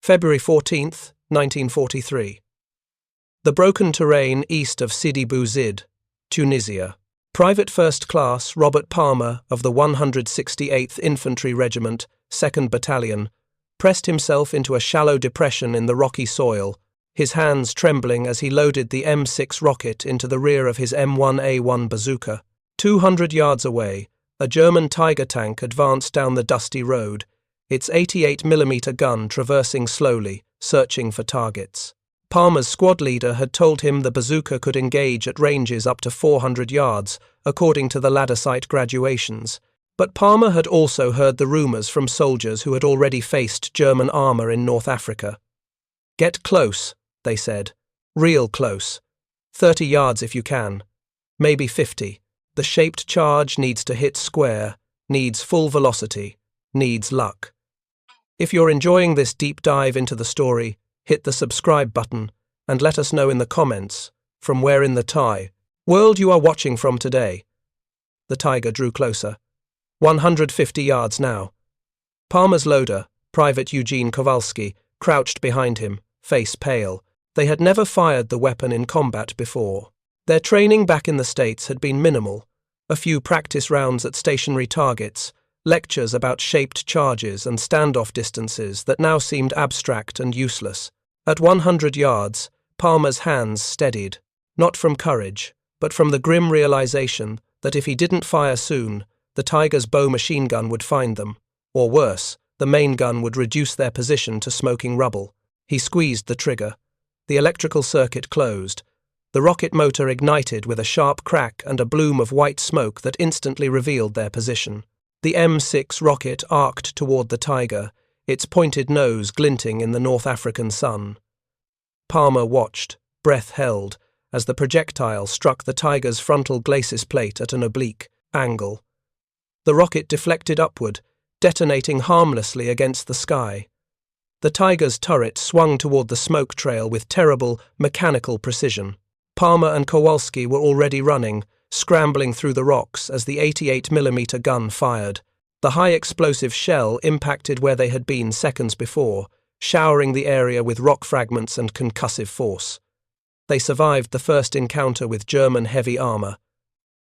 February 14th, 1943. The broken terrain east of Sidi Bou Zid, Tunisia. Private First Class Robert Palmer of the 168th Infantry Regiment, 2nd Battalion, pressed himself into a shallow depression in the rocky soil, his hands trembling as he loaded the M6 rocket into the rear of his M1A1 Bazooka. 200 yards away, a German Tiger tank advanced down the dusty road, its 88mm gun traversing slowly, searching for targets. Palmer's squad leader had told him the Bazooka could engage at ranges up to 400 yards, according to the ladder site graduations. But Palmer had also heard the rumours from soldiers who had already faced German armour in North Africa. "Get close," they said. "Real close. 30 yards if you can. Maybe 50. The shaped charge needs to hit square, needs full velocity, needs luck." If you're enjoying this deep dive into the story, hit the subscribe button and let us know in the comments from where in the Thai world you are watching from today. The Tiger drew closer. 150 yards now. Palmer's loader, Private Eugene Kowalski, crouched behind him, face pale. They had never fired the weapon in combat before. Their training back in the States had been minimal. A few practice rounds at stationary targets, lectures about shaped charges and standoff distances that now seemed abstract and useless. At 100 yards, Palmer's hands steadied, not from courage, but from the grim realization that if he didn't fire soon, the Tiger's bow machine gun would find them, or worse, the main gun would reduce their position to smoking rubble. He squeezed the trigger. The electrical circuit closed. The rocket motor ignited with a sharp crack and a bloom of white smoke that instantly revealed their position. The M6 rocket arced toward the Tiger, its pointed nose glinting in the North African sun. Palmer watched, breath held, as the projectile struck the Tiger's frontal glacis plate at an oblique angle. The rocket deflected upward, detonating harmlessly against the sky. The Tiger's turret swung toward the smoke trail with terrible, mechanical precision. Palmer and Kowalski were already running, scrambling through the rocks as the 88mm gun fired. The high-explosive shell impacted where they had been seconds before, showering the area with rock fragments and concussive force. They survived the first encounter with German heavy armour.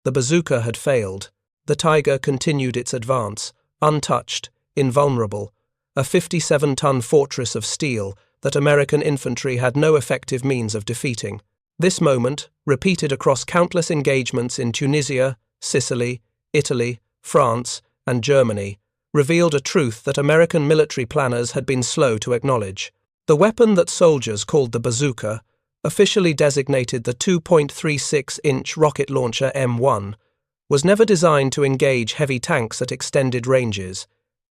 The Bazooka had failed. The Tiger continued its advance, untouched, invulnerable, a 57-ton fortress of steel that American infantry had no effective means of defeating. This moment, repeated across countless engagements in Tunisia, Sicily, Italy, France, and Germany, revealed a truth that American military planners had been slow to acknowledge. The weapon that soldiers called the Bazooka, officially designated the 2.36-inch rocket launcher M1, was never designed to engage heavy tanks at extended ranges.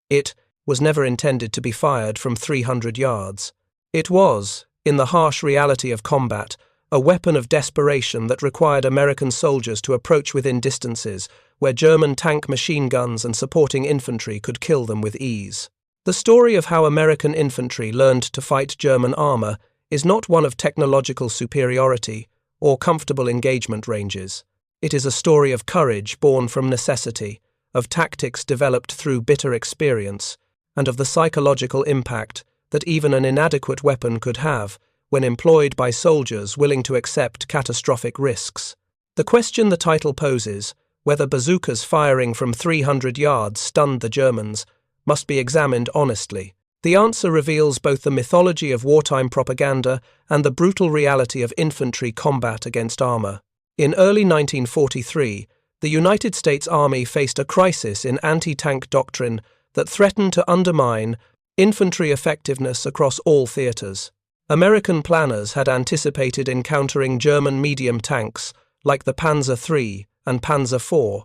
It was never intended to be fired from 300 yards. It was, in the harsh reality of combat, a weapon of desperation that required American soldiers to approach within distances where German tank machine guns and supporting infantry could kill them with ease. The story of how American infantry learned to fight German armour is not one of technological superiority or comfortable engagement ranges. It is a story of courage born from necessity, of tactics developed through bitter experience, and of the psychological impact that even an inadequate weapon could have when employed by soldiers willing to accept catastrophic risks. The question the title poses, whether bazookas firing from 300 yards stunned the Germans, must be examined honestly. The answer reveals both the mythology of wartime propaganda and the brutal reality of infantry combat against armour. In early 1943, the United States Army faced a crisis in anti-tank doctrine that threatened to undermine infantry effectiveness across all theatres. American planners had anticipated encountering German medium tanks like the Panzer III and Panzer IV,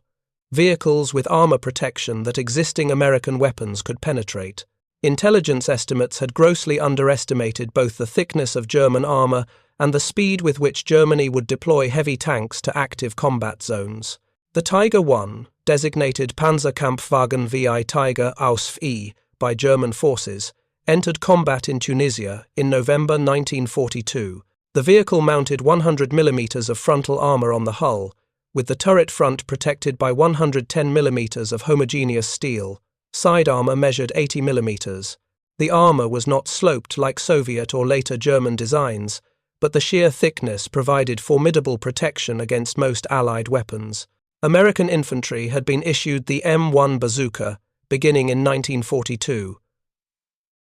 vehicles with armour protection that existing American weapons could penetrate. Intelligence estimates had grossly underestimated both the thickness of German armour and the speed with which Germany would deploy heavy tanks to active combat zones. The Tiger I, designated Panzerkampfwagen VI Tiger Ausf I by German forces, entered combat in Tunisia in November 1942. The vehicle mounted 100mm of frontal armour on the hull, with the turret front protected by 110mm of homogeneous steel. Side armour measured 80mm. The armor was not sloped like Soviet or later German designs, but the sheer thickness provided formidable protection against most Allied weapons. American infantry had been issued the M1 Bazooka, beginning in 1942.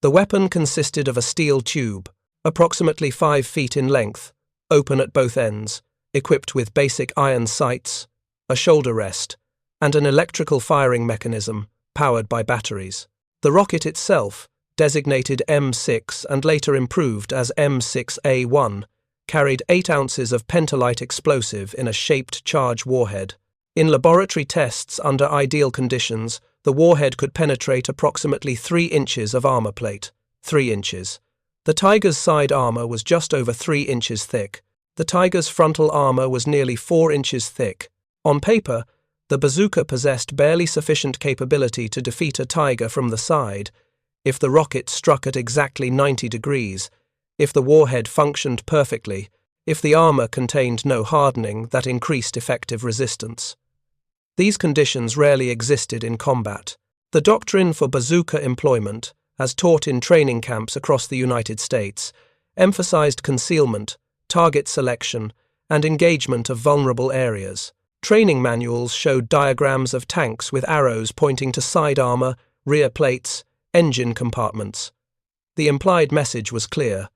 The weapon consisted of a steel tube, approximately 5 feet in length, open at both ends, equipped with basic iron sights, a shoulder rest, and an electrical firing mechanism, powered by batteries. The rocket itself, designated M6 and later improved as M6A1, carried 8 ounces of pentalite explosive in a shaped charge warhead. In laboratory tests under ideal conditions, the warhead could penetrate approximately 3 inches of armor plate. 3 inches. The Tiger's side armor was just over 3 inches thick. The Tiger's frontal armor was nearly 4 inches thick. On paper, the Bazooka possessed barely sufficient capability to defeat a Tiger from the side, if the rocket struck at exactly 90 degrees, if the warhead functioned perfectly, if the armor contained no hardening that increased effective resistance. These conditions rarely existed in combat. The doctrine for bazooka employment, as taught in training camps across the United States, emphasized concealment, target selection, and engagement of vulnerable areas. Training manuals showed diagrams of tanks with arrows pointing to side armor, rear plates, engine compartments. The implied message was clear.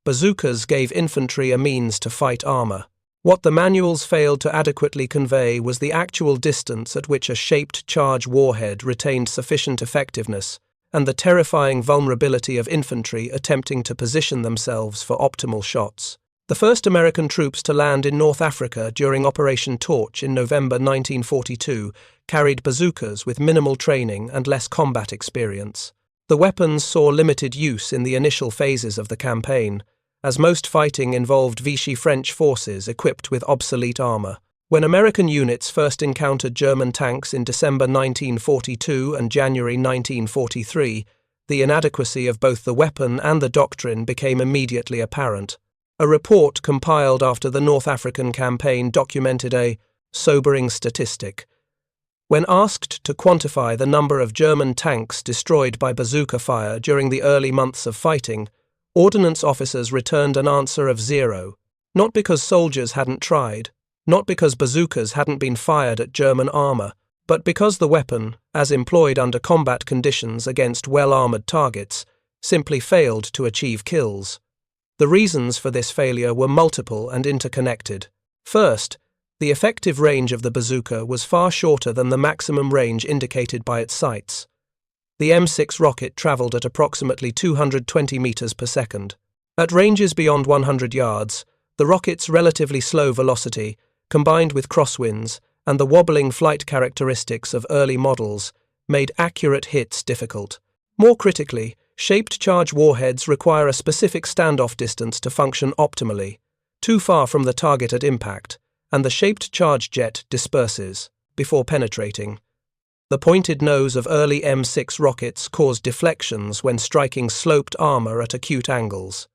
Bazookas gave infantry a means to fight armor. What the manuals failed to adequately convey was the actual distance at which a shaped charge warhead retained sufficient effectiveness, and the terrifying vulnerability of infantry attempting to position themselves for optimal shots. The first American troops to land in North Africa during Operation Torch in November 1942 carried bazookas with minimal training and less combat experience. The weapons saw limited use in the initial phases of the campaign, as most fighting involved Vichy French forces equipped with obsolete armor. When American units first encountered German tanks in December 1942 and January 1943, the inadequacy of both the weapon and the doctrine became immediately apparent. A report compiled after the North African campaign documented a sobering statistic. When asked to quantify the number of German tanks destroyed by bazooka fire during the early months of fighting, ordnance officers returned an answer of 0, not because soldiers hadn't tried, not because bazookas hadn't been fired at German armor, but because the weapon, as employed under combat conditions against well-armored targets, simply failed to achieve kills. The reasons for this failure were multiple and interconnected. First, the effective range of the bazooka was far shorter than the maximum range indicated by its sights. The M6 rocket traveled at approximately 220 meters per second. At ranges beyond 100 yards, the rocket's relatively slow velocity, combined with crosswinds and the wobbling flight characteristics of early models, made accurate hits difficult. More critically, shaped charge warheads require a specific standoff distance to function optimally, too far from the target at impact, and the shaped charge jet disperses before penetrating. The pointed nose of early M6 rockets caused deflections when striking sloped armor at acute angles.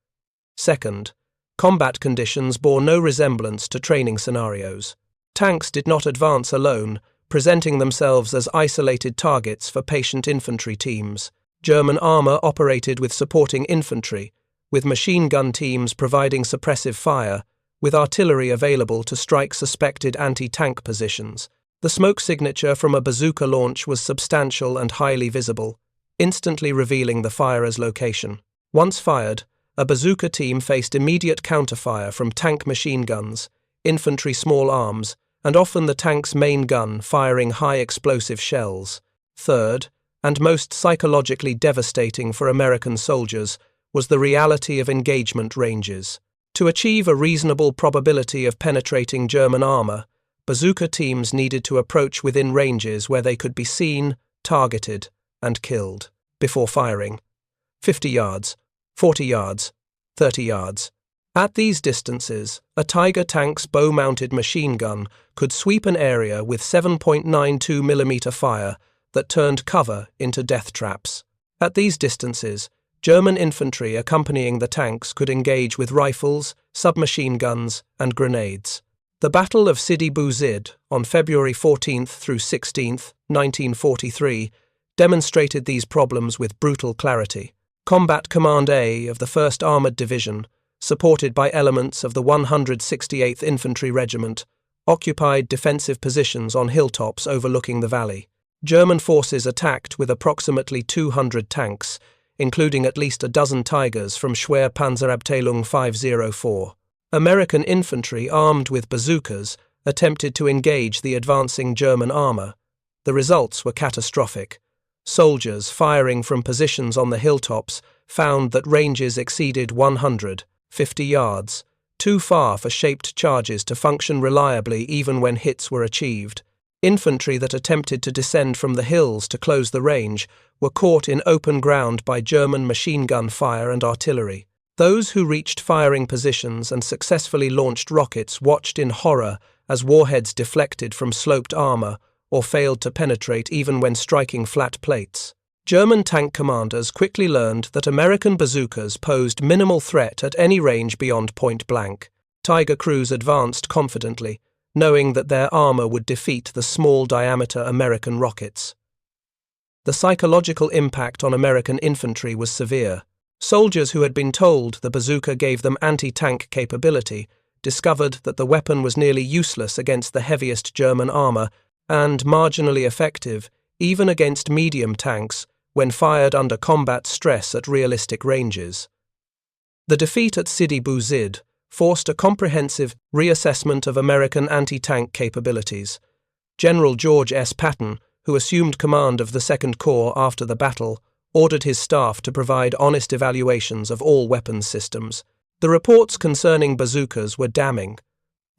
Second, combat conditions bore no resemblance to training scenarios. Tanks did not advance alone, presenting themselves as isolated targets for patient infantry teams. German armor operated with supporting infantry, with machine gun teams providing suppressive fire, with artillery available to strike suspected anti-tank positions. The smoke signature from a bazooka launch was substantial and highly visible, instantly revealing the firer's location. Once fired, a bazooka team faced immediate counterfire from tank machine guns, infantry small arms, and often the tank's main gun firing high explosive shells. Third, and most psychologically devastating for American soldiers, was the reality of engagement ranges. To achieve a reasonable probability of penetrating German armor, bazooka teams needed to approach within ranges where they could be seen, targeted, and killed before firing. 50 yards, 40 yards, 30 yards. At these distances, a Tiger tank's bow-mounted machine gun could sweep an area with 7.92 mm fire that turned cover into death traps. At these distances, German infantry accompanying the tanks could engage with rifles, submachine guns, and grenades. The Battle of Sidi Bou Zid, on February 14th through 16th, 1943, demonstrated these problems with brutal clarity. Combat Command A of the 1st Armoured Division, supported by elements of the 168th Infantry Regiment, occupied defensive positions on hilltops overlooking the valley. German forces attacked with approximately 200 tanks, including at least a dozen Tigers from Schwer Panzerabteilung 504. American infantry armed with bazookas attempted to engage the advancing German armour. The results were catastrophic. Soldiers firing from positions on the hilltops found that ranges exceeded 150 yards, too far for shaped charges to function reliably even when hits were achieved. Infantry that attempted to descend from the hills to close the range were caught in open ground by German machine gun fire and artillery. Those who reached firing positions and successfully launched rockets watched in horror as warheads deflected from sloped armour or failed to penetrate even when striking flat plates. German tank commanders quickly learned that American bazookas posed minimal threat at any range beyond point blank. Tiger crews advanced confidently, knowing that their armour would defeat the small-diameter American rockets. The psychological impact on American infantry was severe. Soldiers who had been told the bazooka gave them anti-tank capability discovered that the weapon was nearly useless against the heaviest German armour and marginally effective even against medium tanks when fired under combat stress at realistic ranges. The defeat at Sidi Bou Zid forced a comprehensive reassessment of American anti-tank capabilities. General George S. Patton, who assumed command of the Second Corps after the battle, ordered his staff to provide honest evaluations of all weapons systems. The reports concerning bazookas were damning.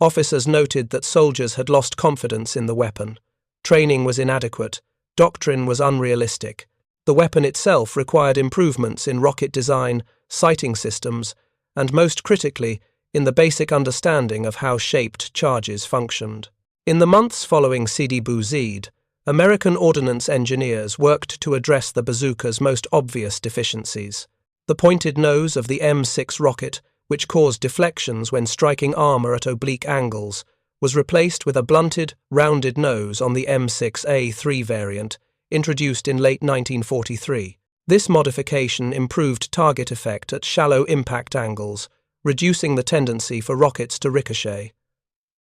Officers noted that soldiers had lost confidence in the weapon. Training was inadequate. Doctrine was unrealistic. The weapon itself required improvements in rocket design, sighting systems, and most critically, in the basic understanding of how shaped charges functioned. In the months following Sidi Bou Zid, American ordnance engineers worked to address the bazooka's most obvious deficiencies. The pointed nose of the M6 rocket, which caused deflections when striking armour at oblique angles, was replaced with a blunted, rounded nose on the M6A3 variant, introduced in late 1943. This modification improved target effect at shallow impact angles, reducing the tendency for rockets to ricochet.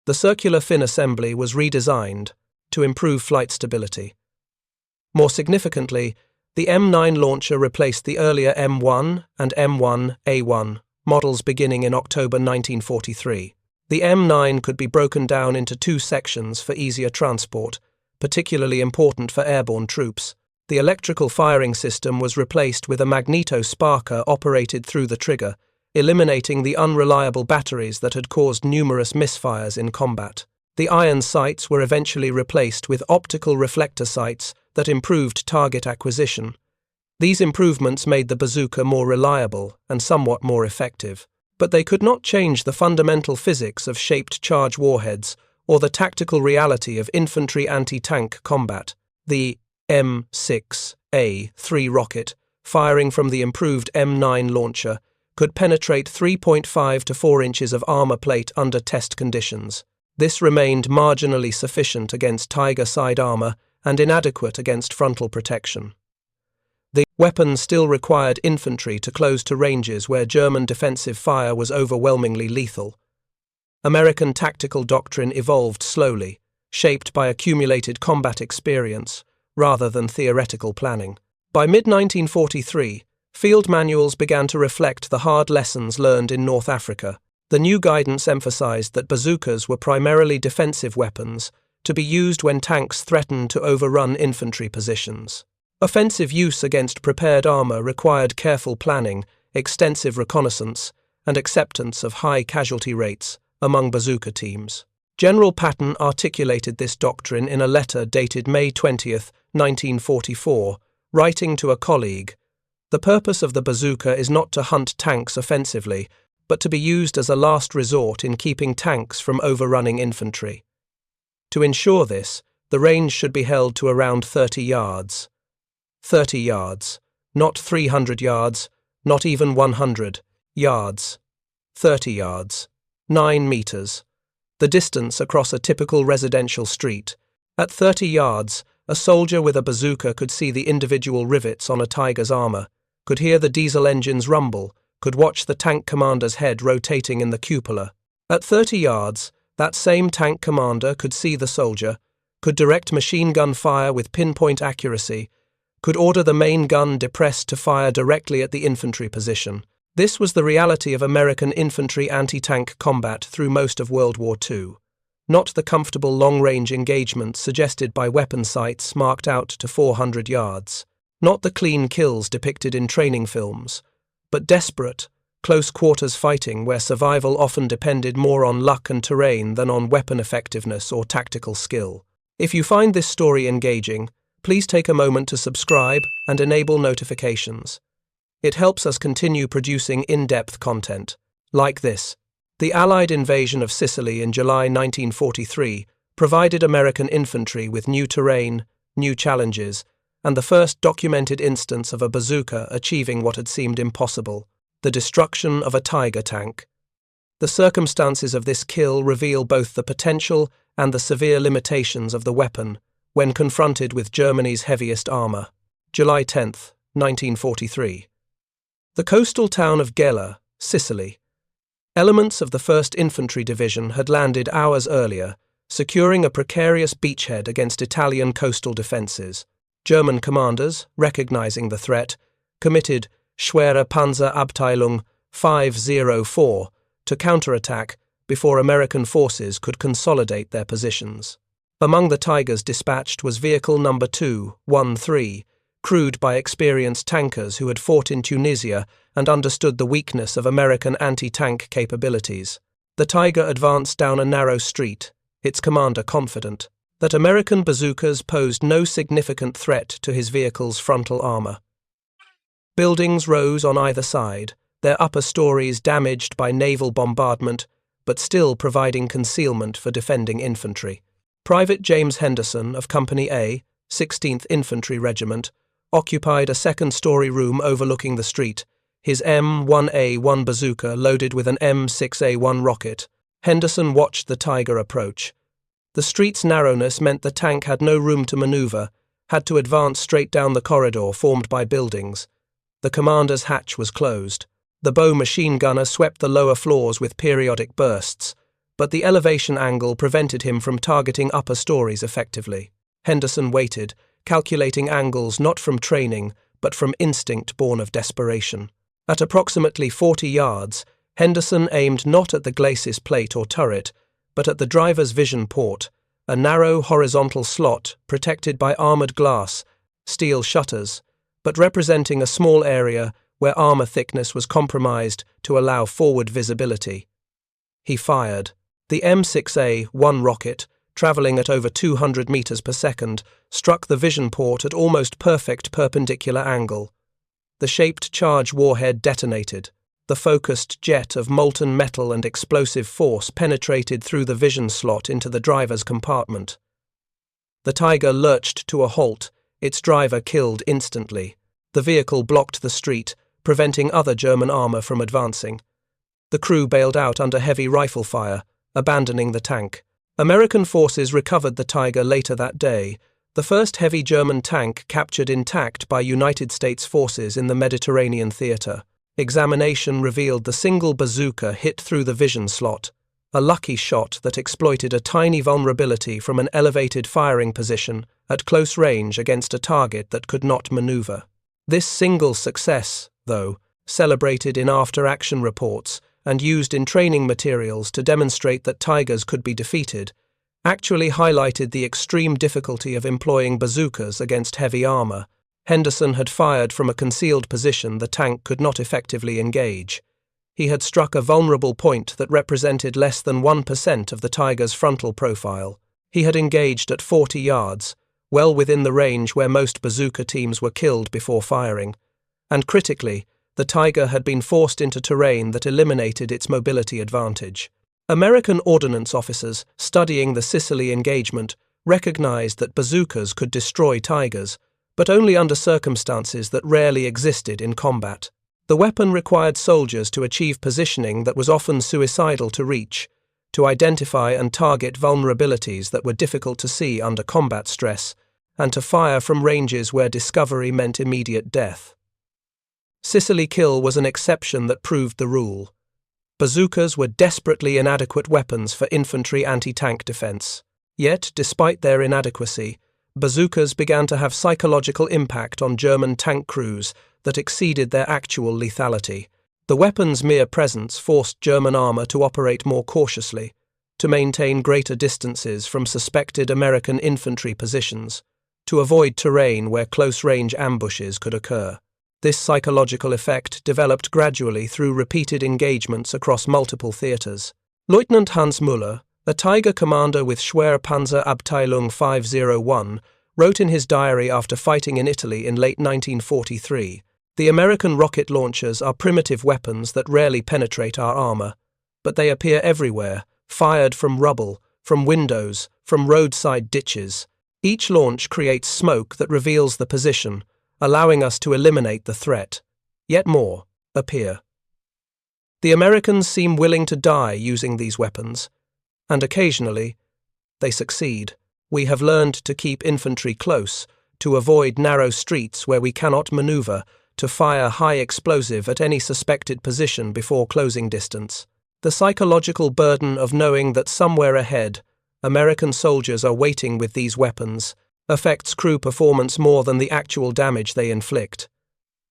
The circular fin assembly was redesigned to improve flight stability. More significantly, the M9 launcher replaced the earlier M1 and M1A1 models beginning in October 1943. The M9 could be broken down into two sections for easier transport, particularly important for airborne troops. The electrical firing system was replaced with a magneto-sparker operated through the trigger, eliminating the unreliable batteries that had caused numerous misfires in combat. The iron sights were eventually replaced with optical reflector sights that improved target acquisition. These improvements made the bazooka more reliable and somewhat more effective, but they could not change the fundamental physics of shaped charge warheads or the tactical reality of infantry anti-tank combat. The M6A3 rocket, firing from the improved M9 launcher, could penetrate 3.5 to 4 inches of armour plate under test conditions. This remained marginally sufficient against Tiger side armour and inadequate against frontal protection. The weapon still required infantry to close to ranges where German defensive fire was overwhelmingly lethal. American tactical doctrine evolved slowly, shaped by accumulated combat experience rather than theoretical planning. By mid-1943, field manuals began to reflect the hard lessons learned in North Africa. The new guidance emphasized that bazookas were primarily defensive weapons, to be used when tanks threatened to overrun infantry positions. Offensive use against prepared armour required careful planning, extensive reconnaissance, and acceptance of high casualty rates among bazooka teams. General Patton articulated this doctrine in a letter dated May 20, 1944, writing to a colleague, "The purpose of the bazooka is not to hunt tanks offensively, but to be used as a last resort in keeping tanks from overrunning infantry. To ensure this, the range should be held to around 30 yards. 30 yards, not 300 yards, not even 100 yards. 30 yards, 9 meters. The distance across a typical residential street. At 30 yards, a soldier with a bazooka could see the individual rivets on a Tiger's armor, could hear the diesel engines rumble, could watch the tank commander's head rotating in the cupola. At 30 yards, that same tank commander could see the soldier, could direct machine gun fire with pinpoint accuracy, could order the main gun depressed to fire directly at the infantry position. This was the reality of American infantry anti-tank combat through most of World War II. Not the comfortable long-range engagement suggested by weapon sights marked out to 400 yards. Not the clean kills depicted in training films, but desperate, close-quarters fighting where survival often depended more on luck and terrain than on weapon effectiveness or tactical skill. If you find this story engaging, please take a moment to subscribe and enable notifications. It helps us continue producing in-depth content, like this. The Allied invasion of Sicily in July 1943 provided American infantry with new terrain, new challenges, and the first documented instance of a bazooka achieving what had seemed impossible, the destruction of a Tiger tank. The circumstances of this kill reveal both the potential and the severe limitations of the weapon when confronted with Germany's heaviest armour. July 10, 1943. The coastal town of Gela, Sicily. Elements of the 1st Infantry Division had landed hours earlier, securing a precarious beachhead against Italian coastal defences. German commanders, recognizing the threat, committed Schwere Panzerabteilung 504 to counterattack before American forces could consolidate their positions. Among the Tigers dispatched was Vehicle No. 213, crewed by experienced tankers who had fought in Tunisia and understood the weakness of American anti-tank capabilities. The Tiger advanced down a narrow street, its commander confident that American bazookas posed no significant threat to his vehicle's frontal armour. Buildings rose on either side, their upper stories damaged by naval bombardment, but still providing concealment for defending infantry. Private James Henderson of Company A, 16th Infantry Regiment, occupied a second-story room overlooking the street, his M1A1 bazooka loaded with an M6A1 rocket. Henderson watched the Tiger approach. The street's narrowness meant the tank had no room to maneuver, had to advance straight down the corridor formed by buildings. The commander's hatch was closed. The bow machine gunner swept the lower floors with periodic bursts, but the elevation angle prevented him from targeting upper stories effectively. Henderson waited, calculating angles not from training, but from instinct born of desperation. At approximately 40 yards, Henderson aimed not at the glacis plate or turret, but at the driver's vision port, a narrow horizontal slot protected by armoured glass, steel shutters, but representing a small area where armour thickness was compromised to allow forward visibility. He fired. The M6A1 rocket, travelling at over 200 metres per second, struck the vision port at almost perfect perpendicular angle. The shaped charge warhead detonated. The focused jet of molten metal and explosive force penetrated through the vision slot into the driver's compartment. The Tiger lurched to a halt, its driver killed instantly. The vehicle blocked the street, preventing other German armour from advancing. The crew bailed out under heavy rifle fire, abandoning the tank. American forces recovered the Tiger later that day, the first heavy German tank captured intact by United States forces in the Mediterranean theatre. Examination revealed the single bazooka hit through the vision slot, a lucky shot that exploited a tiny vulnerability from an elevated firing position at close range against a target that could not maneuver. This single success, though, celebrated in after-action reports and used in training materials to demonstrate that Tigers could be defeated, actually highlighted the extreme difficulty of employing bazookas against heavy armour. Henderson had fired from a concealed position the tank could not effectively engage. He had struck a vulnerable point that represented less than 1% of the Tiger's frontal profile. He had engaged at 40 yards, well within the range where most bazooka teams were killed before firing. And critically, the Tiger had been forced into terrain that eliminated its mobility advantage. American ordnance officers studying the Sicily engagement recognized that bazookas could destroy Tigers, but only under circumstances that rarely existed in combat. The weapon required soldiers to achieve positioning that was often suicidal to reach, to identify and target vulnerabilities that were difficult to see under combat stress, and to fire from ranges where discovery meant immediate death. Sicily kill was an exception that proved the rule. Bazookas were desperately inadequate weapons for infantry anti-tank defense. Yet, despite their inadequacy, bazookas began to have psychological impact on German tank crews that exceeded their actual lethality. The weapon's mere presence forced German armor to operate more cautiously, to maintain greater distances from suspected American infantry positions, to avoid terrain where close-range ambushes could occur. This psychological effect developed gradually through repeated engagements across multiple theaters. Lieutenant Hans Müller, a Tiger commander with Schwerpanzerabteilung 501, wrote in his diary after fighting in Italy in late 1943, "The American rocket launchers are primitive weapons that rarely penetrate our armor, but they appear everywhere, fired from rubble, from windows, from roadside ditches. Each launch creates smoke that reveals the position, allowing us to eliminate the threat. Yet more appear." The Americans seem willing to die using these weapons, and occasionally they succeed. We have learned to keep infantry close, to avoid narrow streets where we cannot maneuver, to fire high explosive at any suspected position before closing distance. The psychological burden of knowing that somewhere ahead, American soldiers are waiting with these weapons affects crew performance more than the actual damage they inflict.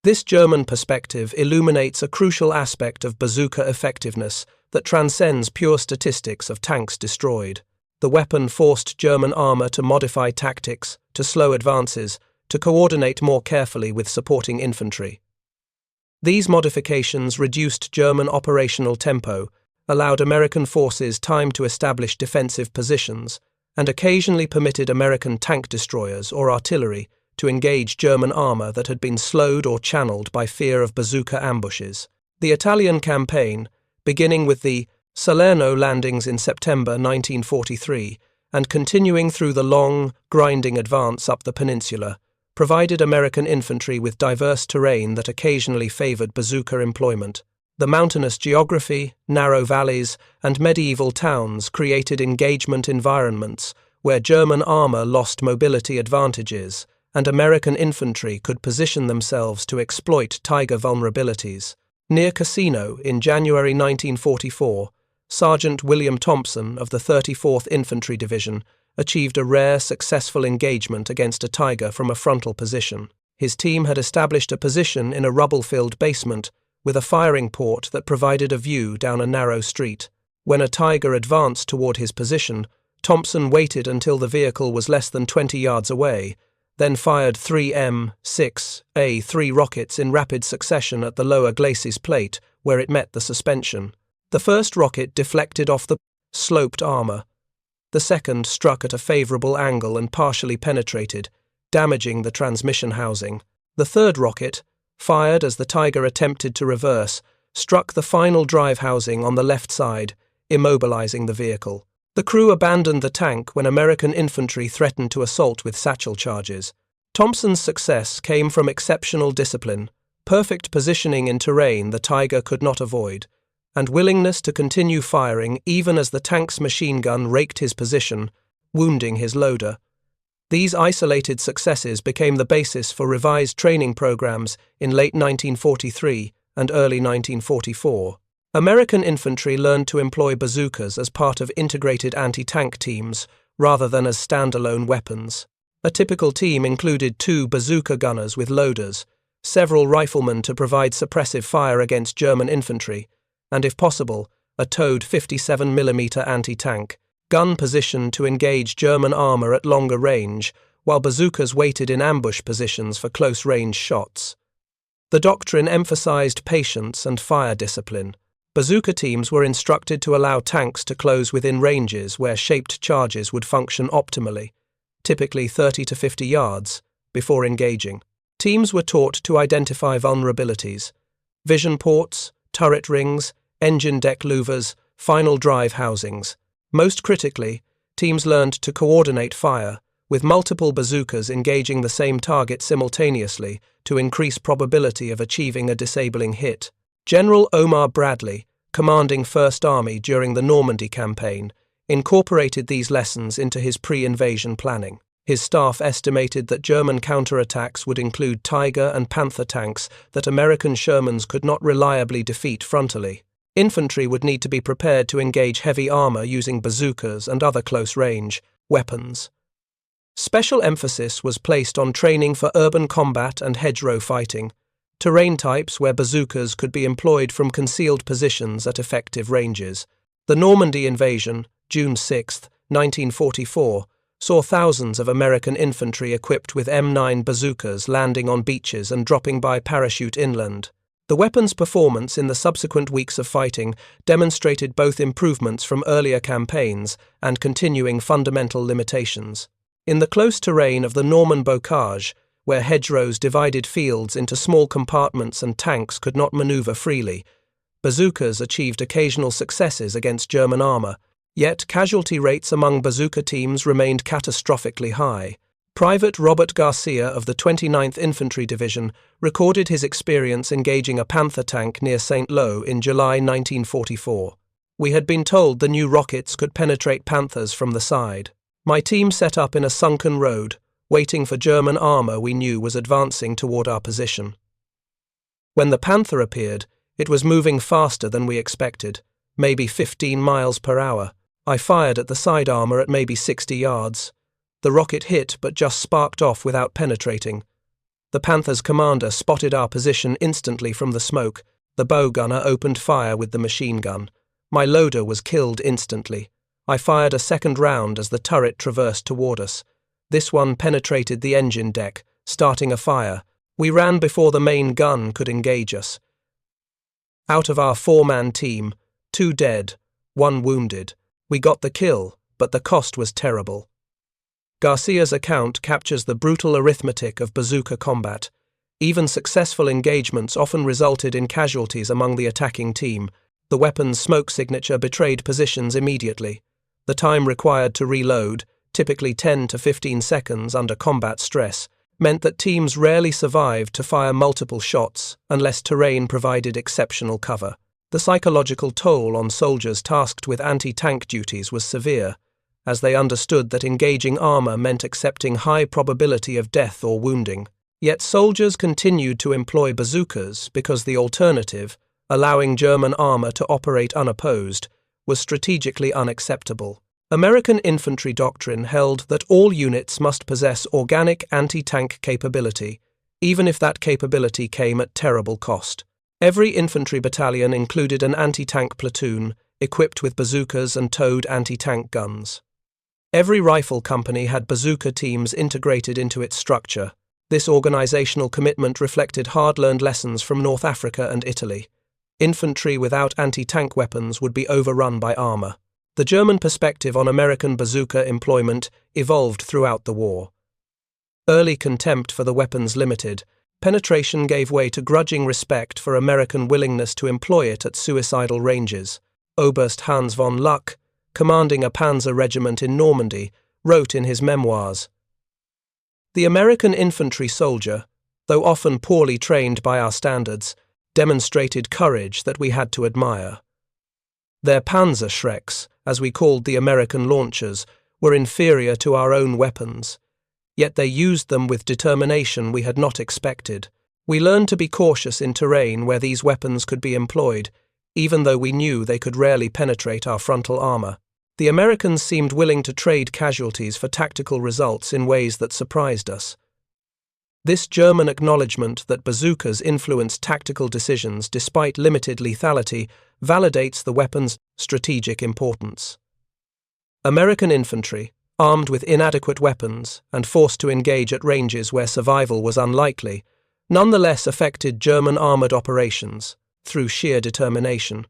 This German perspective illuminates a crucial aspect of bazooka effectiveness that transcends pure statistics of tanks destroyed. The weapon forced German armor to modify tactics, to slow advances, to coordinate more carefully with supporting infantry. These modifications reduced German operational tempo, allowed American forces time to establish defensive positions, and occasionally permitted American tank destroyers or artillery to engage German armor that had been slowed or channeled by fear of bazooka ambushes. The Italian campaign, beginning with the Salerno landings in September 1943 and continuing through the long, grinding advance up the peninsula, provided American infantry with diverse terrain that occasionally favored bazooka employment. The mountainous geography, narrow valleys, and medieval towns created engagement environments where German armor lost mobility advantages and American infantry could position themselves to exploit Tiger vulnerabilities. Near Cassino, in January 1944, Sergeant William Thompson of the 34th Infantry Division achieved a rare, successful engagement against a Tiger from a frontal position. His team had established a position in a rubble-filled basement with a firing port that provided a view down a narrow street. When a Tiger advanced toward his position, Thompson waited until the vehicle was less than 20 yards away, then fired 3 M6A3 rockets in rapid succession at the lower glacis plate, where it met the suspension. The first rocket deflected off the sloped armor. The second struck at a favorable angle and partially penetrated, damaging the transmission housing. The third rocket, fired as the Tiger attempted to reverse, struck the final drive housing on the left side, immobilizing the vehicle. The crew abandoned the tank when American infantry threatened to assault with satchel charges. Thompson's success came from exceptional discipline, perfect positioning in terrain the Tiger could not avoid, and willingness to continue firing even as the tank's machine gun raked his position, wounding his loader. These isolated successes became the basis for revised training programs in late 1943 and early 1944. American infantry learned to employ bazookas as part of integrated anti-tank teams rather than as standalone weapons. A typical team included 2 bazooka gunners with loaders, several riflemen to provide suppressive fire against German infantry, and if possible, a towed 57mm anti-tank gun positioned to engage German armor at longer range, while bazookas waited in ambush positions for close-range shots. The doctrine emphasized patience and fire discipline. Bazooka teams were instructed to allow tanks to close within ranges where shaped charges would function optimally, typically 30 to 50 yards, before engaging. Teams were taught to identify vulnerabilities: vision ports, turret rings, engine deck louvers, final drive housings. Most critically, teams learned to coordinate fire, with multiple bazookas engaging the same target simultaneously to increase probability of achieving a disabling hit. General Omar Bradley, commanding First Army during the Normandy campaign, incorporated these lessons into his pre-invasion planning. His staff estimated that German counterattacks would include Tiger and Panther tanks that American Shermans could not reliably defeat frontally. Infantry would need to be prepared to engage heavy armor using bazookas and other close-range weapons. Special emphasis was placed on training for urban combat and hedgerow fighting, terrain types where bazookas could be employed from concealed positions at effective ranges. The Normandy invasion, June 6, 1944, saw thousands of American infantry equipped with M9 bazookas landing on beaches and dropping by parachute inland. The weapon's performance in the subsequent weeks of fighting demonstrated both improvements from earlier campaigns and continuing fundamental limitations. In the close terrain of the Norman bocage, where hedgerows divided fields into small compartments and tanks could not maneuver freely, bazookas achieved occasional successes against German armor, yet casualty rates among bazooka teams remained catastrophically high. Private Robert Garcia of the 29th Infantry Division recorded his experience engaging a Panther tank near St. Lo in July 1944. We had been told the new rockets could penetrate Panthers from the side. My team set up in a sunken road, waiting for German armor we knew was advancing toward our position. When the Panther appeared, it was moving faster than we expected, maybe 15 miles per hour. I fired at the side armor at maybe 60 yards. The rocket hit but just sparked off without penetrating. The Panther's commander spotted our position instantly from the smoke. The bow gunner opened fire with the machine gun. My loader was killed instantly. I fired a second round as the turret traversed toward us. This one penetrated the engine deck, starting a fire. We ran before the main gun could engage us. Out of our 4-man team, 2 dead, 1 wounded. We got the kill, but the cost was terrible. Garcia's account captures the brutal arithmetic of bazooka combat. Even successful engagements often resulted in casualties among the attacking team. The weapon's smoke signature betrayed positions immediately. The time required to reload, typically 10 to 15 seconds under combat stress, meant that teams rarely survived to fire multiple shots unless terrain provided exceptional cover. The psychological toll on soldiers tasked with anti-tank duties was severe, as they understood that engaging armor meant accepting high probability of death or wounding. Yet soldiers continued to employ bazookas because the alternative, allowing German armor to operate unopposed, was strategically unacceptable. American infantry doctrine held that all units must possess organic anti-tank capability, even if that capability came at terrible cost. Every infantry battalion included an anti-tank platoon, equipped with bazookas and towed anti-tank guns. Every rifle company had bazooka teams integrated into its structure. This organizational commitment reflected hard-learned lessons from North Africa and Italy. Infantry without anti-tank weapons would be overrun by armor. The German perspective on American bazooka employment evolved throughout the war. Early contempt for the weapon's limited penetration gave way to grudging respect for American willingness to employ it at suicidal ranges. Oberst Hans von Luck, commanding a panzer regiment in Normandy, wrote in his memoirs, "The American infantry soldier, though often poorly trained by our standards, demonstrated courage that we had to admire. Their Panzerschrecks, as we called the American launchers, were inferior to our own weapons, yet they used them with determination we had not expected. We learned to be cautious in terrain where these weapons could be employed, even though we knew they could rarely penetrate our frontal armor. The Americans seemed willing to trade casualties for tactical results in ways that surprised us. This German acknowledgement that bazookas influenced tactical decisions despite limited lethality validates the weapon's strategic importance. American infantry, armed with inadequate weapons and forced to engage at ranges where survival was unlikely, nonetheless affected German armored operations through sheer determination.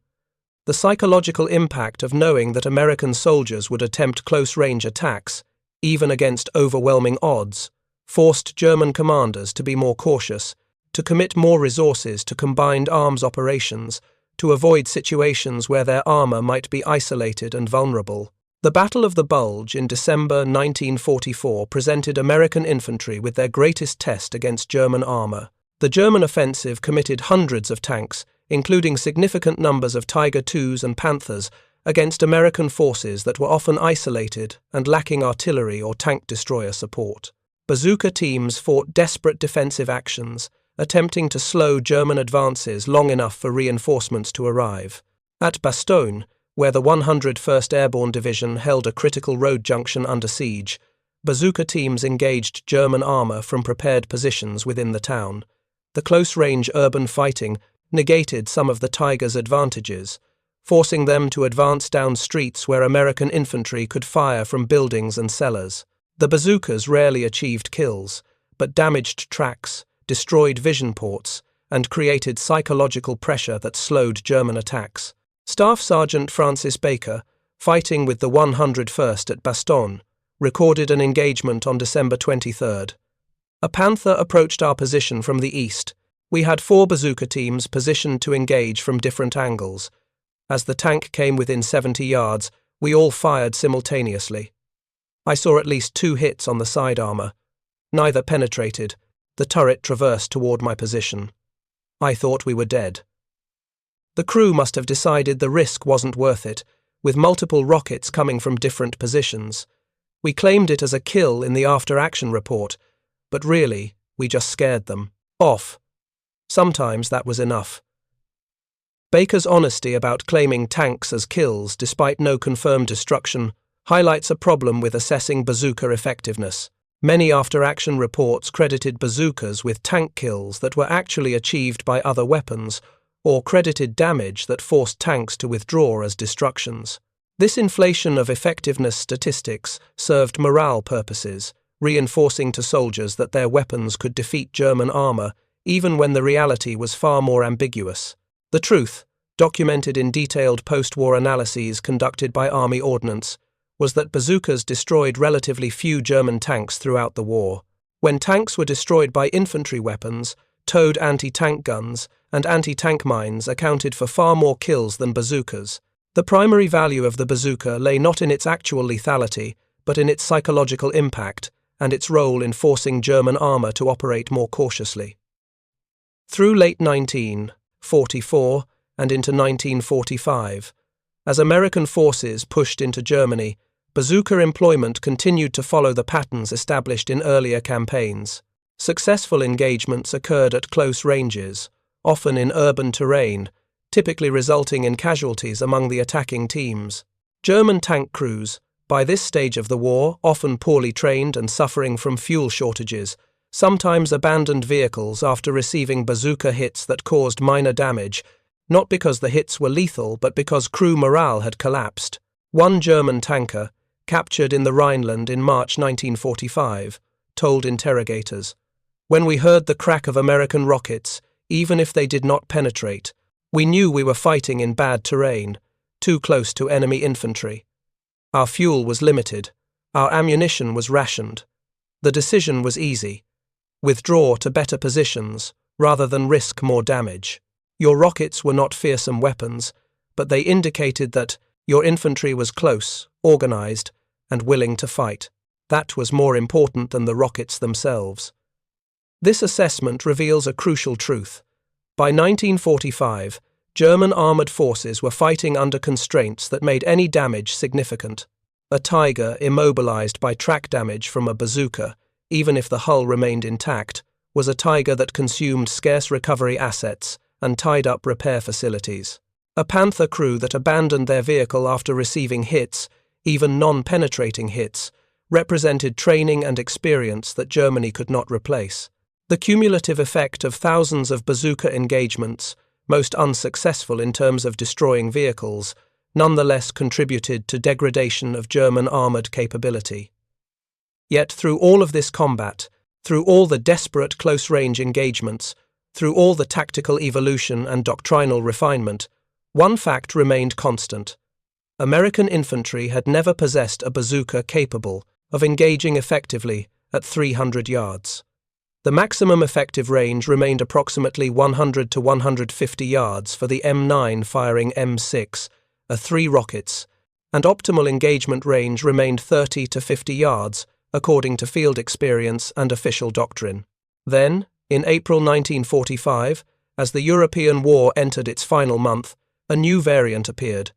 The psychological impact of knowing that American soldiers would attempt close-range attacks, even against overwhelming odds, forced German commanders to be more cautious, to commit more resources to combined arms operations, to avoid situations where their armor might be isolated and vulnerable. The Battle of the Bulge in December 1944 presented American infantry with their greatest test against German armor. The German offensive committed hundreds of tanks, including significant numbers of Tiger IIs and Panthers, against American forces that were often isolated and lacking artillery or tank destroyer support. Bazooka teams fought desperate defensive actions, attempting to slow German advances long enough for reinforcements to arrive. At Bastogne, where the 101st Airborne Division held a critical road junction under siege, bazooka teams engaged German armour from prepared positions within the town. The close-range urban fighting negated some of the Tigers' advantages, forcing them to advance down streets where American infantry could fire from buildings and cellars. The bazookas rarely achieved kills, but damaged tracks, destroyed vision ports, and created psychological pressure that slowed German attacks. Staff Sergeant Francis Baker, fighting with the 101st at Bastogne, recorded an engagement on December 23rd. A Panther approached our position from the east. We had 4 bazooka teams positioned to engage from different angles. As the tank came within 70 yards, we all fired simultaneously. I saw at least 2 hits on the side armour. Neither penetrated. The turret traversed toward my position. I thought we were dead. The crew must have decided the risk wasn't worth it, with multiple rockets coming from different positions. We claimed it as a kill in the after-action report, but really, we just scared them off. Sometimes that was enough. Baker's honesty about claiming tanks as kills despite no confirmed destruction highlights a problem with assessing bazooka effectiveness. Many after-action reports credited bazookas with tank kills that were actually achieved by other weapons, or credited damage that forced tanks to withdraw as destructions. This inflation of effectiveness statistics served morale purposes, reinforcing to soldiers that their weapons could defeat German armour, even when the reality was far more ambiguous. The truth, documented in detailed post-war analyses conducted by Army Ordnance, was that bazookas destroyed relatively few German tanks throughout the war. When tanks were destroyed by infantry weapons, towed anti-tank guns and anti-tank mines accounted for far more kills than bazookas. The primary value of the bazooka lay not in its actual lethality, but in its psychological impact and its role in forcing German armour to operate more cautiously. Through late 1944 and into 1945, as American forces pushed into Germany, bazooka employment continued to follow the patterns established in earlier campaigns. Successful engagements occurred at close ranges, often in urban terrain, typically resulting in casualties among the attacking teams. German tank crews, by this stage of the war often poorly trained and suffering from fuel shortages, sometimes abandoned vehicles after receiving bazooka hits that caused minor damage, not because the hits were lethal but because crew morale had collapsed. One German tanker, captured in the Rhineland in March 1945, told interrogators, "When we heard the crack of American rockets, even if they did not penetrate, we knew we were fighting in bad terrain, too close to enemy infantry. Our fuel was limited, our ammunition was rationed. The decision was easy: withdraw to better positions rather than risk more damage. Your rockets were not fearsome weapons, but they indicated that your infantry was close, organized, and willing to fight. That was more important than the rockets themselves." This assessment reveals a crucial truth. By 1945, German armoured forces were fighting under constraints that made any damage significant. A Tiger immobilized by track damage from a bazooka, even if the hull remained intact, was a Tiger that consumed scarce recovery assets and tied up repair facilities. A Panther crew that abandoned their vehicle after receiving hits, even non-penetrating hits, represented training and experience that Germany could not replace. The cumulative effect of thousands of bazooka engagements, most unsuccessful in terms of destroying vehicles, nonetheless contributed to degradation of German armoured capability. Yet through all of this combat, through all the desperate close-range engagements, through all the tactical evolution and doctrinal refinement, one fact remained constant. American infantry had never possessed a bazooka capable of engaging effectively at 300 yards. The maximum effective range remained approximately 100 to 150 yards for the M9 firing M6, A3 rockets, and optimal engagement range remained 30 to 50 yards, according to field experience and official doctrine. Then, in April 1945, as the European war entered its final month, a new variant appeared: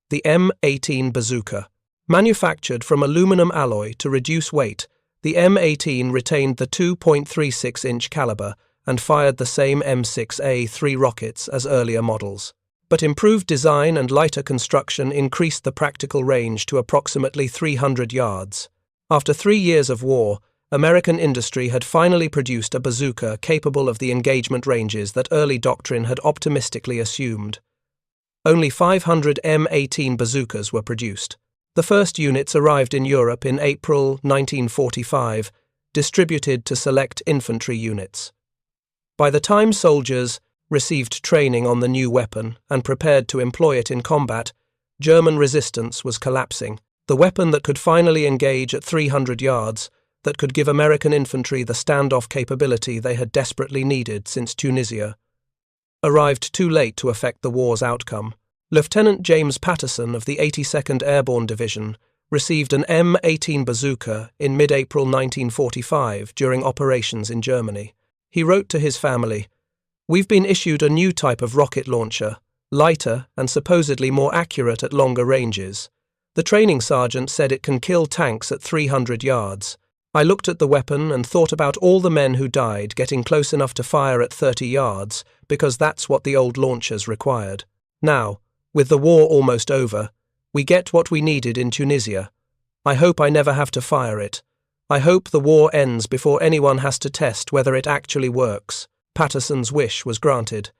The M18 Bazooka. Manufactured from aluminum alloy to reduce weight, the M18 retained the 2.36-inch caliber and fired the same M6A3 rockets as earlier models. But improved design and lighter construction increased the practical range to approximately 300 yards. After 3 years of war, American industry had finally produced a bazooka capable of the engagement ranges that early doctrine had optimistically assumed. Only 500 M18 bazookas were produced. The first units arrived in Europe in April 1945, distributed to select infantry units. By the time soldiers received training on the new weapon and prepared to employ it in combat, German resistance was collapsing. The weapon that could finally engage at 300 yards, that could give American infantry the standoff capability they had desperately needed since Tunisia, arrived too late to affect the war's outcome. Lieutenant James Patterson of the 82nd Airborne Division received an M18 bazooka in mid-April 1945 during operations in Germany. He wrote to his family, "We've been issued a new type of rocket launcher, lighter and supposedly more accurate at longer ranges. The training sergeant said it can kill tanks at 300 yards. I looked at the weapon and thought about all the men who died getting close enough to fire at 30 yards because that's what the old launchers required. Now, with the war almost over, we get what we needed in Tunisia. I hope I never have to fire it. I hope the war ends before anyone has to test whether it actually works." Patterson's wish was granted.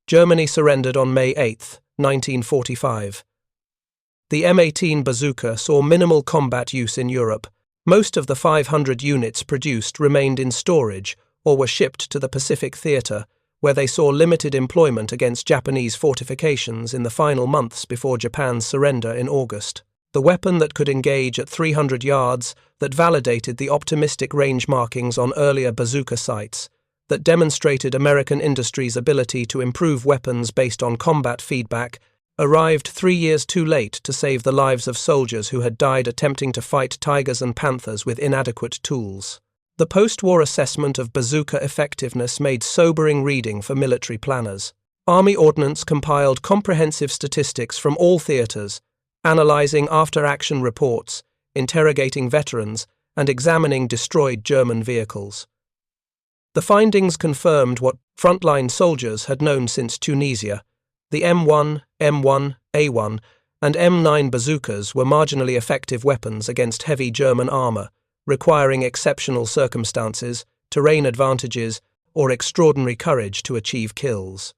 Germany surrendered on May 8, 1945. The M18 bazooka saw minimal combat use in Europe. Most of the 500 units produced remained in storage or were shipped to the Pacific Theater, where they saw limited employment against Japanese fortifications in the final months before Japan's surrender in August. The weapon that could engage at 300 yards, that validated the optimistic range markings on earlier bazooka sites, that demonstrated American industry's ability to improve weapons based on combat feedback, arrived 3 years too late to save the lives of soldiers who had died attempting to fight tigers and panthers with inadequate tools. The post-war assessment of bazooka effectiveness made sobering reading for military planners. Army Ordnance compiled comprehensive statistics from all theaters, analyzing after-action reports, interrogating veterans, and examining destroyed German vehicles. The findings confirmed what frontline soldiers had known since Tunisia. The M1, M1, A1, and M9 bazookas were marginally effective weapons against heavy German armor, requiring exceptional circumstances, terrain advantages, or extraordinary courage to achieve kills.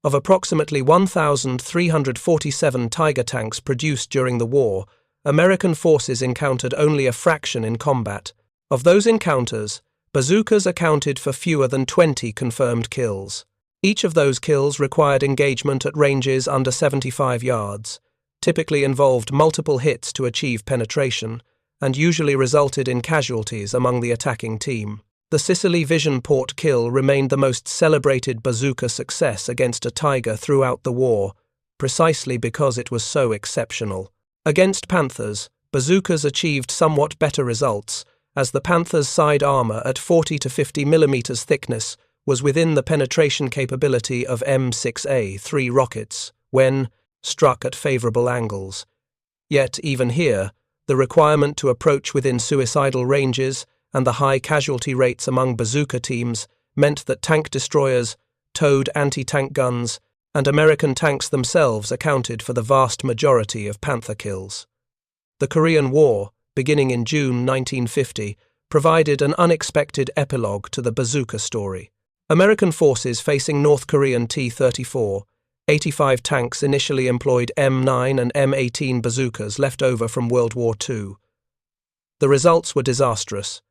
Of approximately 1,347 Tiger tanks produced during the war, American forces encountered only a fraction in combat. Of those encounters, bazookas accounted for fewer than 20 confirmed kills. Each of those kills required engagement at ranges under 75 yards, typically involved multiple hits to achieve penetration, and usually resulted in casualties among the attacking team. The Sicily Vision Port kill remained the most celebrated bazooka success against a Tiger throughout the war, precisely because it was so exceptional. Against Panthers, bazookas achieved somewhat better results, as the Panther's side armor at 40 to 50 mm thickness was within the penetration capability of M6A3 rockets when struck at favorable angles. Yet, even here, the requirement to approach within suicidal ranges and the high casualty rates among bazooka teams meant that tank destroyers, towed anti-tank guns, and American tanks themselves accounted for the vast majority of Panther kills. The Korean War, beginning in June 1950, provided an unexpected epilogue to the bazooka story. American forces facing North Korean T-34, 85 tanks initially employed M9 and M18 bazookas left over from World War II. The results were disastrous.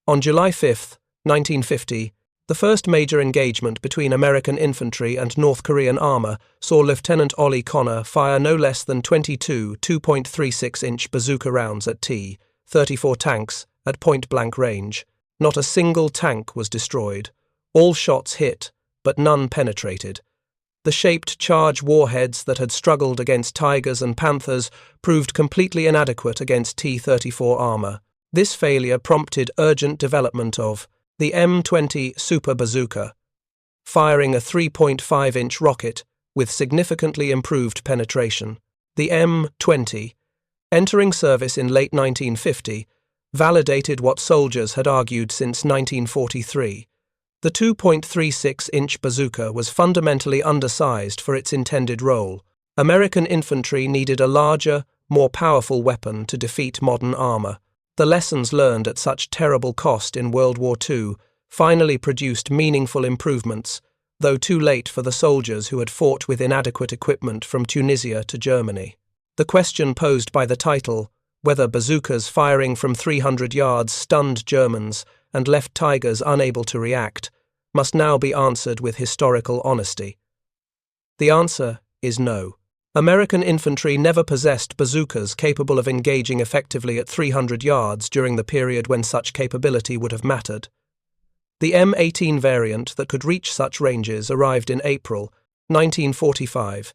On July 5, 1950, the first major engagement between American infantry and North Korean armor saw Lieutenant Ollie Connor fire no less than 22 2.36-inch bazooka rounds at T-34 tanks at point-blank range. Not a single tank was destroyed. All shots hit, but none penetrated. The shaped charge warheads that had struggled against Tigers and Panthers proved completely inadequate against T-34 armor. This failure prompted urgent development of the M20 Super Bazooka, firing a 3.5-inch rocket with significantly improved penetration. The M20, entering service in late 1950, validated what soldiers had argued since 1943. The 2.36-inch bazooka was fundamentally undersized for its intended role. American infantry needed a larger, more powerful weapon to defeat modern armor. The lessons learned at such terrible cost in World War II finally produced meaningful improvements, though too late for the soldiers who had fought with inadequate equipment from Tunisia to Germany. The question posed by the title, whether bazookas firing from 300 yards stunned Germans and left Tigers unable to react, must now be answered with historical honesty. The answer is no. American infantry never possessed bazookas capable of engaging effectively at 300 yards during the period when such capability would have mattered. The M18 variant that could reach such ranges arrived in April 1945,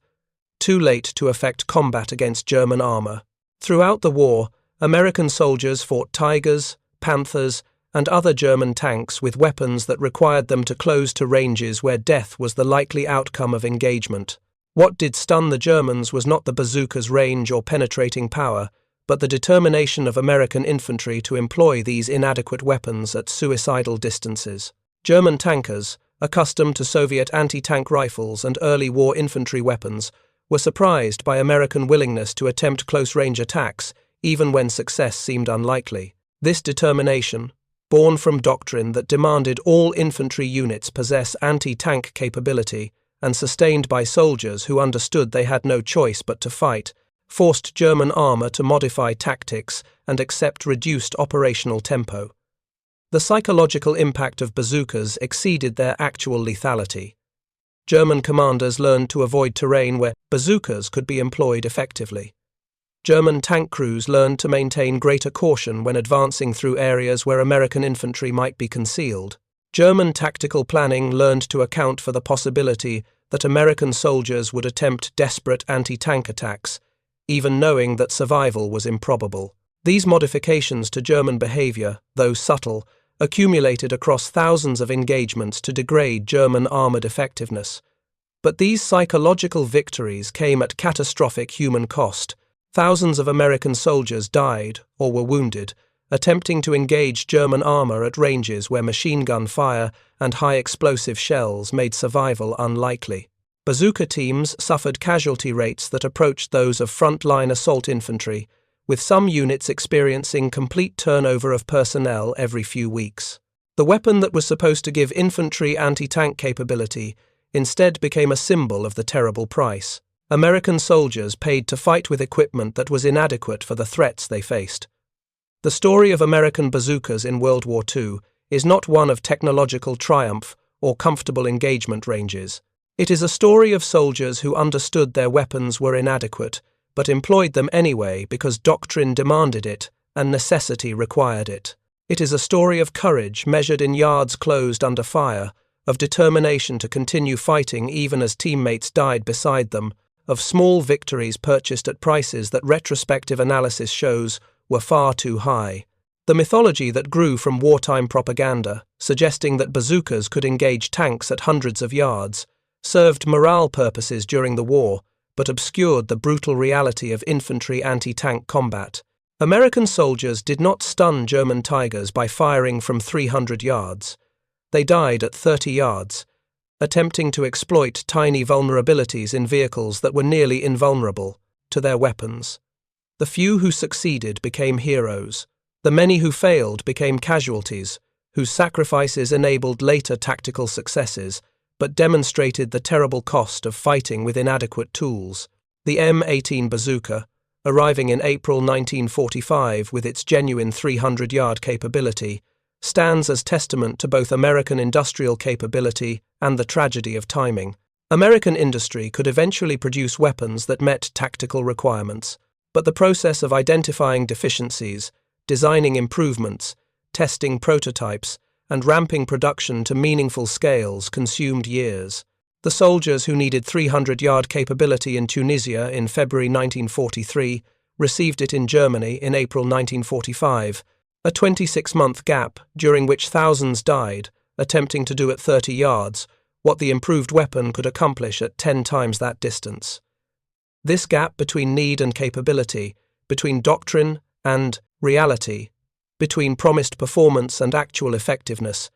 too late to effect combat against German armor. Throughout the war, American soldiers fought Tigers, Panthers, and other German tanks with weapons that required them to close to ranges where death was the likely outcome of engagement. What did stun the Germans was not the bazooka's range or penetrating power, but the determination of American infantry to employ these inadequate weapons at suicidal distances. German tankers, accustomed to Soviet anti-tank rifles and early war infantry weapons, were surprised by American willingness to attempt close-range attacks, even when success seemed unlikely. This determination, born from doctrine that demanded all infantry units possess anti-tank capability, and sustained by soldiers who understood they had no choice but to fight, forced German armor to modify tactics and accept reduced operational tempo. The psychological impact of bazookas exceeded their actual lethality. German commanders learned to avoid terrain where bazookas could be employed effectively. German tank crews learned to maintain greater caution when advancing through areas where American infantry might be concealed. German tactical planning learned to account for the possibility that American soldiers would attempt desperate anti-tank attacks, even knowing that survival was improbable. These modifications to German behavior, though subtle, accumulated across thousands of engagements to degrade German armored effectiveness. But these psychological victories came at catastrophic human cost. Thousands of American soldiers died or were wounded, attempting to engage German armor at ranges where machine gun fire and high explosive shells made survival unlikely. Bazooka teams suffered casualty rates that approached those of front-line assault infantry, with some units experiencing complete turnover of personnel every few weeks. The weapon that was supposed to give infantry anti-tank capability instead became a symbol of the terrible price. American soldiers paid to fight with equipment that was inadequate for the threats they faced. The story of American bazookas in World War II is not one of technological triumph or comfortable engagement ranges. It is a story of soldiers who understood their weapons were inadequate, but employed them anyway because doctrine demanded it and necessity required it. It is a story of courage measured in yards closed under fire, of determination to continue fighting even as teammates died beside them, of small victories purchased at prices that retrospective analysis shows were far too high. The mythology that grew from wartime propaganda, suggesting that bazookas could engage tanks at hundreds of yards, served morale purposes during the war, but obscured the brutal reality of infantry anti-tank combat. American soldiers did not stun German Tigers by firing from 300 yards. They died at 30 yards, attempting to exploit tiny vulnerabilities in vehicles that were nearly invulnerable to their weapons. The few who succeeded became heroes. The many who failed became casualties, whose sacrifices enabled later tactical successes, but demonstrated the terrible cost of fighting with inadequate tools. The M18 bazooka, arriving in April 1945 with its genuine 300-yard capability, stands as testament to both American industrial capability and the tragedy of timing. American industry could eventually produce weapons that met tactical requirements, but the process of identifying deficiencies, designing improvements, testing prototypes, and ramping production to meaningful scales consumed years. The soldiers who needed 300-yard capability in Tunisia in February 1943 received it in Germany in April 1945, a 26-month gap during which thousands died, attempting to do at 30 yards what the improved weapon could accomplish at 10 times that distance. This gap between need and capability, between doctrine and reality, between promised performance and actual effectiveness,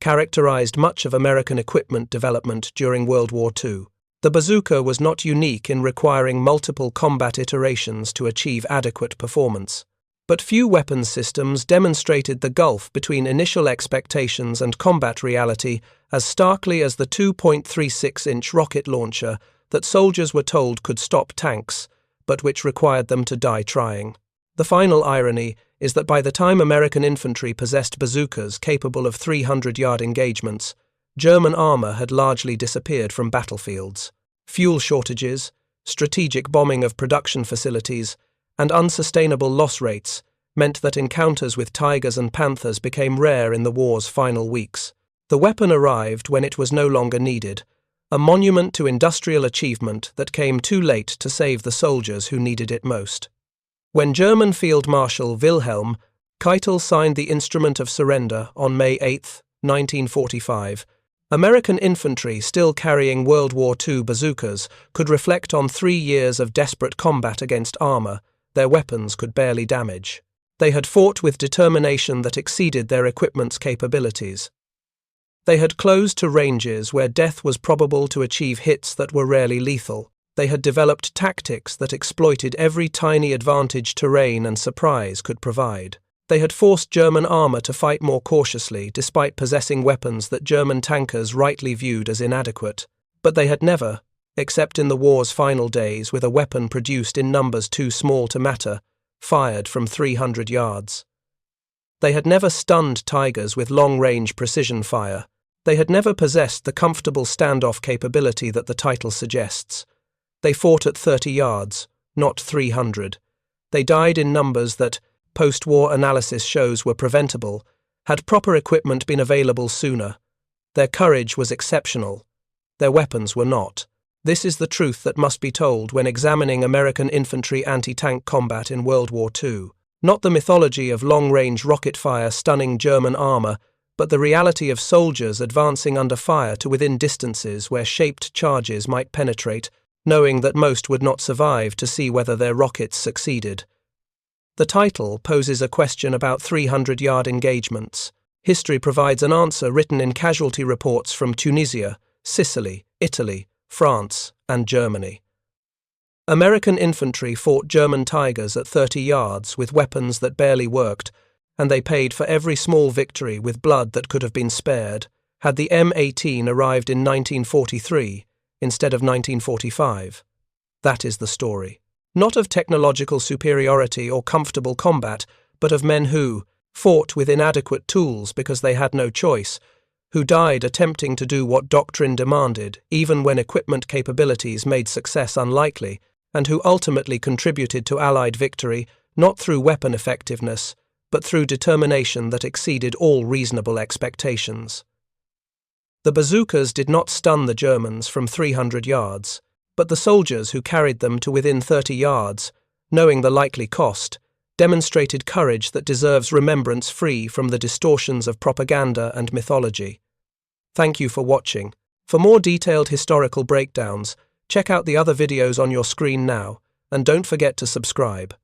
characterized much of American equipment development during World War II. The bazooka was not unique in requiring multiple combat iterations to achieve adequate performance. But few weapons systems demonstrated the gulf between initial expectations and combat reality as starkly as the 2.36-inch rocket launcher that soldiers were told could stop tanks, but which required them to die trying. The final irony is that by the time American infantry possessed bazookas capable of 300-yard engagements, German armor had largely disappeared from battlefields. Fuel shortages, strategic bombing of production facilities, and unsustainable loss rates meant that encounters with Tigers and Panthers became rare in the war's final weeks. The weapon arrived when it was no longer needed, a monument to industrial achievement that came too late to save the soldiers who needed it most. When German Field Marshal Wilhelm Keitel signed the Instrument of Surrender on May 8, 1945, American infantry still carrying World War II bazookas could reflect on 3 years of desperate combat against armor their weapons could barely damage. They had fought with determination that exceeded their equipment's capabilities. They had closed to ranges where death was probable to achieve hits that were rarely lethal. They had developed tactics that exploited every tiny advantage terrain and surprise could provide. They had forced German armor to fight more cautiously despite possessing weapons that German tankers rightly viewed as inadequate. But they had never, except in the war's final days with a weapon produced in numbers too small to matter, fired from 300 yards. They had never stunned Tigers with long-range precision fire. They had never possessed the comfortable standoff capability that the title suggests. They fought at 30 yards, not 300. They died in numbers that, post-war analysis shows, were preventable. Had proper equipment been available sooner, their courage was exceptional. Their weapons were not. This is the truth that must be told when examining American infantry anti-tank combat in World War II. Not the mythology of long-range rocket fire stunning German armor, but the reality of soldiers advancing under fire to within distances where shaped charges might penetrate, knowing that most would not survive to see whether their rockets succeeded. The title poses a question about 300-yard engagements. History provides an answer written in casualty reports from Tunisia, Sicily, Italy, France, and Germany. American infantry fought German Tigers at 30 yards with weapons that barely worked, and they paid for every small victory with blood that could have been spared had the M18 arrived in 1943 instead of 1945. That is the story. Not of technological superiority or comfortable combat, but of men who fought with inadequate tools because they had no choice, who died attempting to do what doctrine demanded, even when equipment capabilities made success unlikely, and who ultimately contributed to Allied victory not through weapon effectiveness, but through determination that exceeded all reasonable expectations. The bazookas did not stun the Germans from 300 yards, but the soldiers who carried them to within 30 yards, knowing the likely cost, demonstrated courage that deserves remembrance free from the distortions of propaganda and mythology. Thank you for watching. For more detailed historical breakdowns, check out the other videos on your screen now, and don't forget to subscribe.